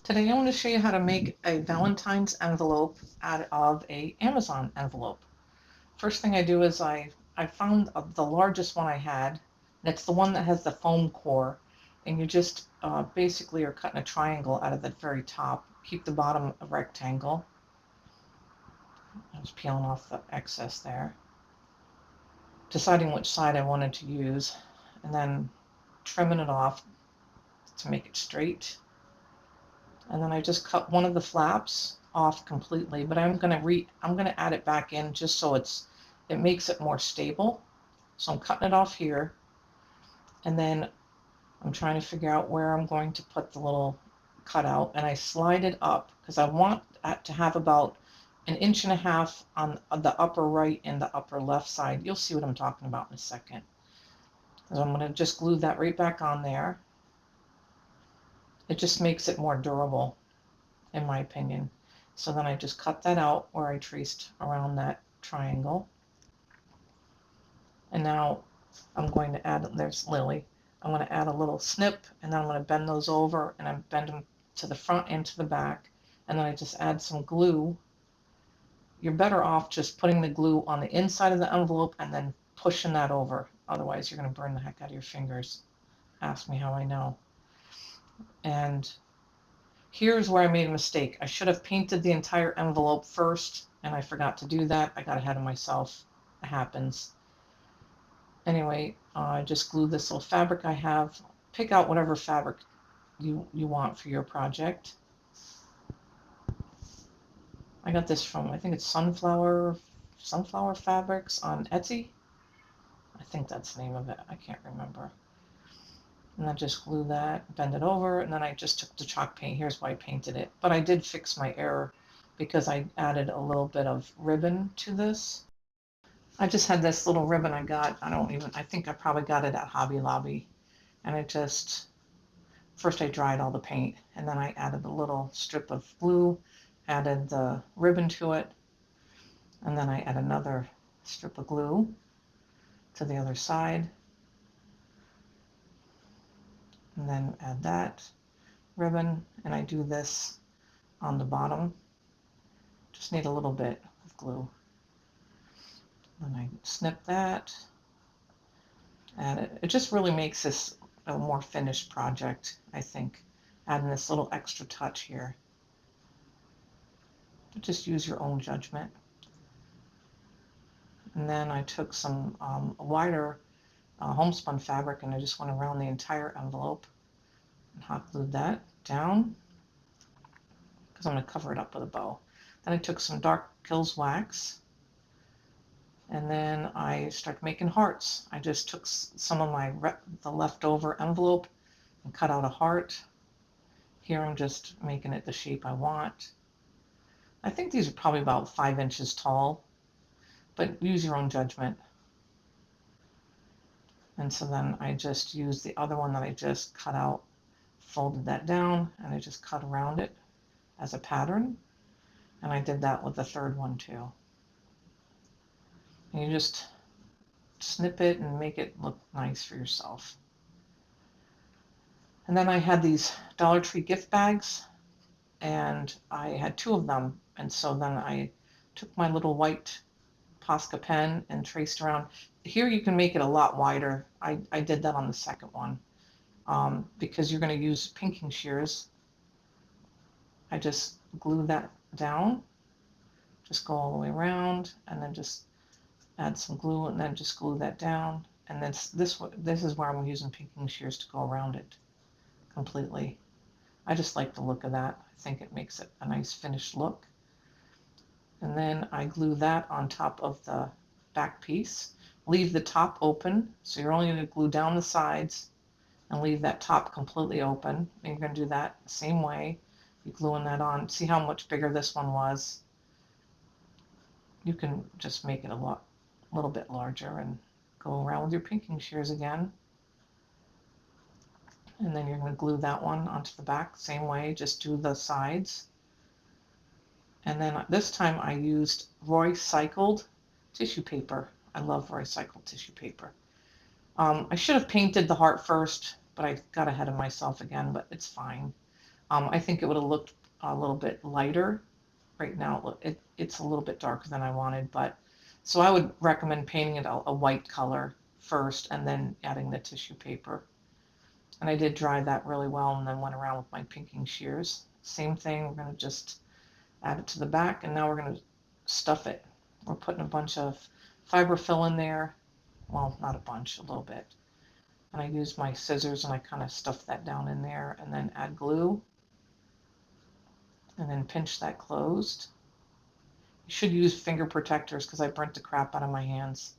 Today I want to show you how to make a Valentine's envelope out of a Amazon envelope. First thing I do is I found the largest one I had, and it's the one that has the foam core, and you just basically are cutting a triangle out of the very top. Keep the bottom a rectangle. I was peeling off the excess there, deciding which side I wanted to use, and then trimming it off to make it straight. And then I just cut one of the flaps off completely, but I'm gonna add it back in just so it makes it more stable. So I'm cutting it off here, and then I'm trying to figure out where I'm going to put the little cutout, and I slide it up because I want to have about an inch and a half on the upper right and the upper left side. You'll see what I'm talking about in a second. So I'm going to just glue that right back on there. It just makes it more durable, in my opinion. So then I just cut that out where I traced around that triangle. And now I'm going to add, there's Lily. I'm going to add a little snip, and then I'm going to bend those over, and I bend them to the front and to the back. And then I just add some glue. You're better off just putting the glue on the inside of the envelope and then pushing that over. Otherwise, you're going to burn the heck out of your fingers. Ask me how I know. And here's where I made a mistake. I should have painted the entire envelope first, and I forgot to do that. I got ahead of myself. It happens. Anyway, I just glue this little fabric I have. Pick out whatever fabric you want for your project. I got this from, I think it's sunflower fabrics on Etsy. I think that's the name of it. I can't remember. And then just glue that, bend it over, and then I just took the chalk paint. Here's why I painted it. But I did fix my error because I added a little bit of ribbon to this. I just had this little ribbon I got. I think I probably got it at Hobby Lobby. And first I dried all the paint, and then I added a little strip of glue, added the ribbon to it, and then I add another strip of glue to the other side, and then add that ribbon, and I do this on the bottom. Just need a little bit of glue. Then I snip that, add it. It just really makes this a more finished project, I think, adding this little extra touch here. Just use your own judgment. And then I took some wider homespun fabric, and I just went around the entire envelope and hot glued that down because I'm going to cover it up with a bow. Then I took some dark Kills wax, and then I started making hearts. I just took some of the leftover envelope and cut out a heart. Here I'm just making it the shape I want. I think these are probably about 5 inches tall, but use your own judgment. And so then I just used the other one that I just cut out, folded that down, and I just cut around it as a pattern. And I did that with the third one too. And you just snip it and make it look nice for yourself. And then I had these Dollar Tree gift bags, and I had 2 of them. And so then I took my little white Posca pen and traced around. Here you can make it a lot wider. I did that on the second one because you're going to use pinking shears. I just glue that down, just go all the way around, and then just add some glue, and then just glue that down. And then this is where I'm using pinking shears to go around it completely. I just like the look of that. I think it makes it a nice finished look. And then I glue that on top of the back piece. Leave the top open, so you're only going to glue down the sides and leave that top completely open. And you're going to do that the same way. You're gluing that on. See how much bigger this one was? You can just make it a little bit larger and go around with your pinking shears again. And then you're going to glue that one onto the back, same way, just do the sides. And then this time I used Roy-cycled tissue paper. I love Roy-cycled tissue paper. I should have painted the heart first, but I got ahead of myself again, but it's fine. I think it would have looked a little bit lighter. Right now it's a little bit darker than I wanted, but so I would recommend painting it a white color first and then adding the tissue paper. And I did dry that really well and then went around with my pinking shears. Same thing, we're going to just add it to the back, and now we're going to stuff it. We're putting a bunch of fiberfill in there. Well, not a bunch, a little bit. And I used my scissors and I kind of stuffed that down in there and then add glue and then pinch that closed. You should use finger protectors because I burnt the crap out of my hands.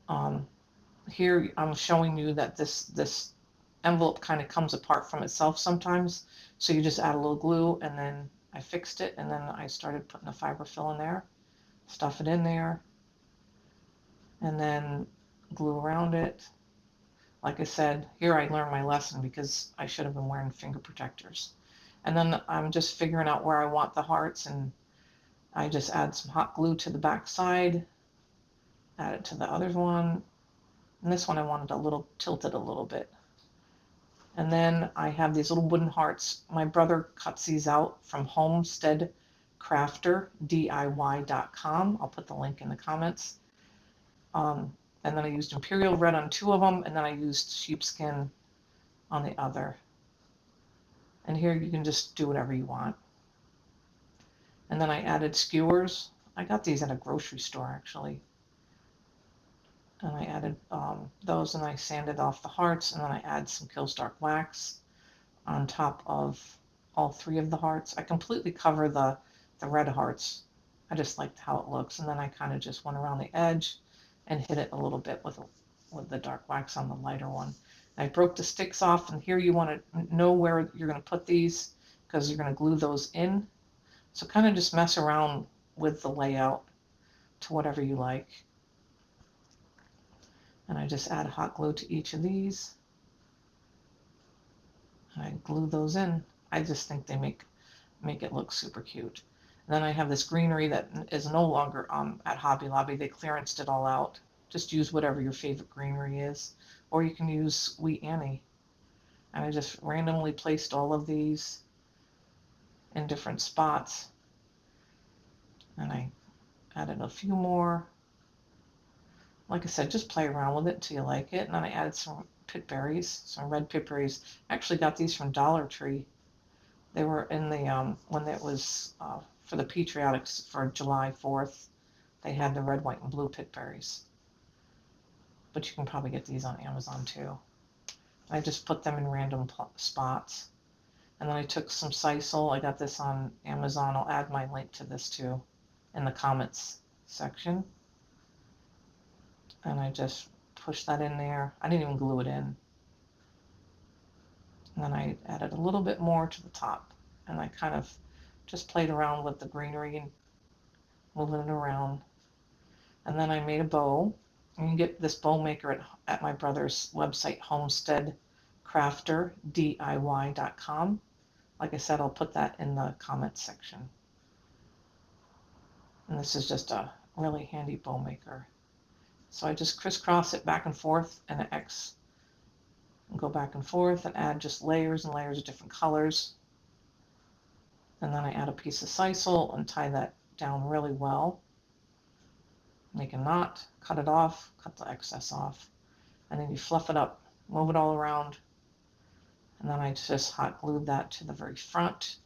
Um, Here I'm showing you that this envelope kind of comes apart from itself sometimes. So you just add a little glue, and then I fixed it, and then I started putting the fiberfill in there, stuff it in there, and then glue around it. Like I said, here I learned my lesson because I should have been wearing finger protectors. And then I'm just figuring out where I want the hearts, and I just add some hot glue to the back side, add it to the other one, and this one I wanted a little tilted a little bit. And then I have these little wooden hearts. My brother cuts these out from homesteadcrafterdiy.com. I'll put the link in the comments. And then I used imperial red on 2 of them, and then I used sheepskin on the other. And here you can just do whatever you want. And then I added skewers. I got these at a grocery store actually. And I added those, and I sanded off the hearts, and then I add some Kills Dark wax on top of all 3 of the hearts. I completely cover the red hearts. I just liked how it looks, and then I kind of just went around the edge and hit it a little bit with the dark wax on the lighter one. And I broke the sticks off, and here you want to know where you're going to put these because you're going to glue those in. So kind of just mess around with the layout to whatever you like. And I just add hot glue to each of these. And I glue those in. I just think they make it look super cute. And then I have this greenery that is no longer at Hobby Lobby. They clearanced it all out. Just use whatever your favorite greenery is. Or you can use Sweet Annie. And I just randomly placed all of these in different spots. And I added a few more. Like I said, just play around with it until you like it. And then I added some pit berries, some red pit berries. I actually got these from Dollar Tree. They were in the, when it was for the Patriotics for July 4th, they had the red, white, and blue pit berries. But you can probably get these on Amazon too. I just put them in random spots. And then I took some sisal. I got this on Amazon. I'll add my link to this too in the comments section. And I just pushed that in there. I didn't even glue it in. And then I added a little bit more to the top. And I kind of just played around with the greenery and moving it around. And then I made a bow. You can get this bow maker at my brother's website, homesteadcrafterdiy.com. Like I said, I'll put that in the comments section. And this is just a really handy bow maker. So I just crisscross it back and forth and an X, and go back and forth and add just layers and layers of different colors. And then I add a piece of sisal and tie that down really well. Make a knot, cut it off, cut the excess off, and then you fluff it up, move it all around, and then I just hot glued that to the very front.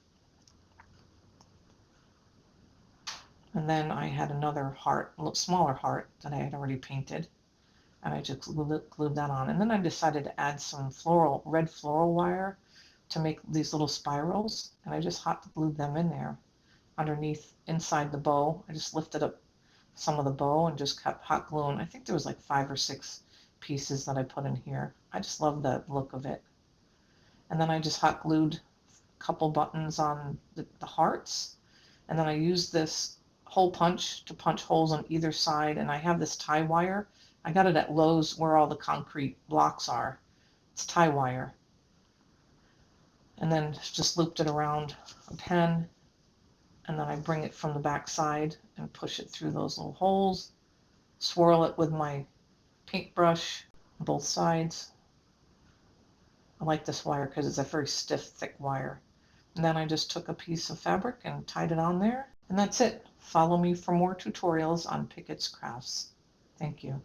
And then I had another heart, a little smaller heart that I had already painted, and I just glued that on. And then I decided to add some red floral wire to make these little spirals, and I just hot glued them in there underneath, inside the bow. I just lifted up some of the bow and just kept hot gluing. I think there was like 5 or 6 pieces that I put in here. I just love the look of it. And then I just hot glued a couple buttons on the hearts. And then I used this hole punch to punch holes on either side. And I have this tie wire. I got it at Lowe's where all the concrete blocks are. It's tie wire. And then just looped it around a pen. And then I bring it from the back side and push it through those little holes, swirl it with my paintbrush on both sides, I like this wire because it's a very stiff, thick wire. And then I just took a piece of fabric and tied it on there, and that's it. Follow me for more tutorials on Pickett's Crafts. Thank you.